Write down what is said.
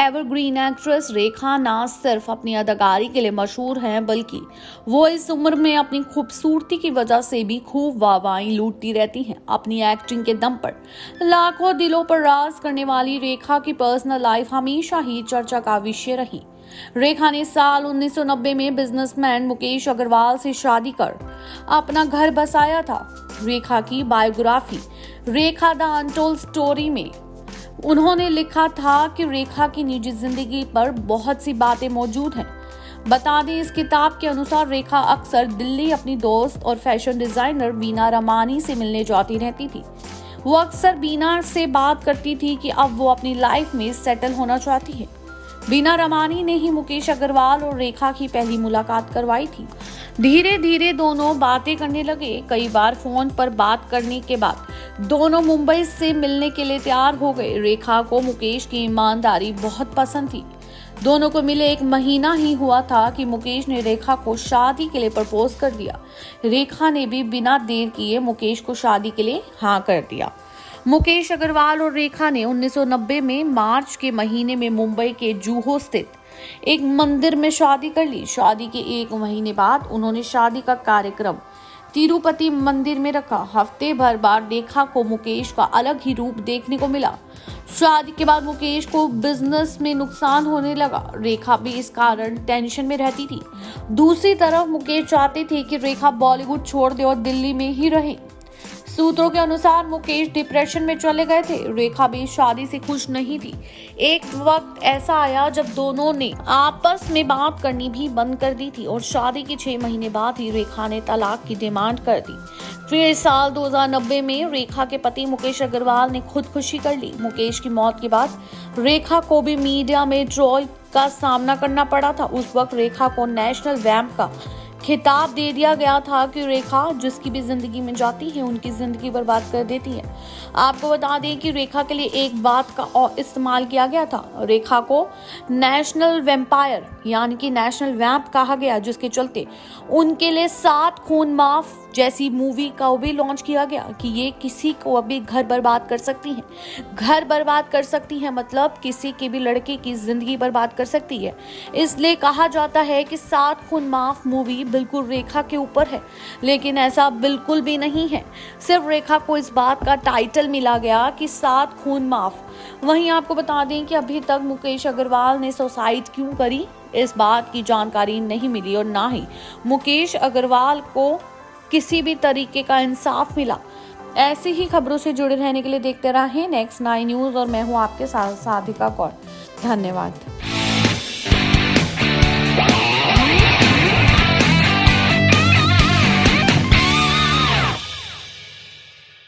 Evergreen actress रेखा न सिर्फ अपनी अदाकारी के लिए मशहूर हैं, बल्कि वो इस उम्र में अपनी खूबसूरती की वजह से भी खूब वाहवाही लूटती रहती हैं। अपनी एक्टिंग के दम पर लाखों दिलों पर राज करने वाली रेखा की पर्सनल लाइफ हमेशा ही चर्चा का विषय रही। रेखा ने साल 1990 में बिजनेसमैन मुकेश अग्रवाल से शादी कर अपना घर बसाया था। रेखा की biography Rekha the untold story में उन्होंने लिखा था कि रेखा की निजी जिंदगी पर बहुत सी बातें मौजूद हैं। बता दें, इस किताब के अनुसार रेखा अक्सर दिल्ली अपनी दोस्त और फैशन डिजाइनर बीना रमानी से मिलने जाती रहती थी। वो अक्सर बीना से बात करती थी कि अब वो अपनी लाइफ में सेटल होना चाहती है। बीना रमानी ने ही मुकेश अग्रवाल और रेखा की पहली मुलाकात करवाई थी। धीरे धीरे दोनों बातें करने लगे। कई बार फोन पर बात करने के बाद दोनों मुंबई से मिलने के लिए तैयार हो गए। रेखा को मुकेश की ईमानदारी बहुत पसंद थी। दोनों को मिले 1 महीना ही हुआ था कि मुकेश ने रेखा को शादी के लिए प्रपोज कर दिया। रेखा ने भी बिना देर किए मुकेश को शादी के लिए हाँ कर दिया। मुकेश अग्रवाल और रेखा ने 1990 में मार्च के महीने में मुंबई के जुहू स्थित एक मंदिर में शादी कर ली। शादी के 1 महीने बाद उन्होंने शादी का कार्यक्रम तिरुपति मंदिर में रखा। हफ्ते भर बाद रेखा को मुकेश का अलग ही रूप देखने को मिला। शादी के बाद मुकेश को बिजनेस में नुकसान होने लगा। रेखा भी इस कारण टेंशन में रहती थी। दूसरी तरफ मुकेश चाहते थे कि रेखा बॉलीवुड छोड़ दे और दिल्ली में ही रहे। सूत्रों के अनुसार मुकेश डिप्रेशन में चले गए थे। रेखा भी शादी से खुश नहीं थी। एक वक्त ऐसा आया जब दोनों ने आपस में बात करनी भी बंद कर दी थी और शादी के 6 महीने बाद ही रेखा ने तलाक की डिमांड कर दी। फिर साल 2090 में रेखा के पति मुकेश अग्रवाल ने खुदकुशी कर ली। मुकेश की मौत के बाद रेखा को भी मीडिया में ट्रोल का सामना करना पड़ा था। उस वक्त रेखा को नेशनल वैम्प का खिताब दे दिया गया था कि रेखा जिसकी भी जिंदगी में जाती है उनकी जिंदगी बर्बाद कर देती है। आपको बता दें कि रेखा के लिए एक बात का और इस्तेमाल किया गया था। रेखा को नेशनल वैम्पायर यानी कि नेशनल वैम्प कहा गया, जिसके चलते उनके लिए 7 खून माफ जैसी मूवी का भी लॉन्च किया गया कि ये किसी को अभी घर बर्बाद कर सकती है। घर बर्बाद कर सकती है मतलब किसी के भी लड़के की जिंदगी बर्बाद कर सकती है। इसलिए कहा जाता है कि 7 खून माफ मूवी बिल्कुल रेखा के ऊपर है, लेकिन ऐसा बिल्कुल भी नहीं है। सिर्फ रेखा को इस बात का टाइटल मिला गया कि 7 खून माफ। वहीं आपको बता दें कि अभी तक मुकेश अग्रवाल ने सुसाइड क्यों करी, इस बात की जानकारी नहीं मिली और ना ही मुकेश अग्रवाल को किसी भी तरीके का इंसाफ मिला। ऐसी ही खबरों से जुड़े रहने के लिए देखते रहें नेक्स्ट 9 न्यूज़ और मैं हूं आपके साथ साधिका कौर। धन्यवाद।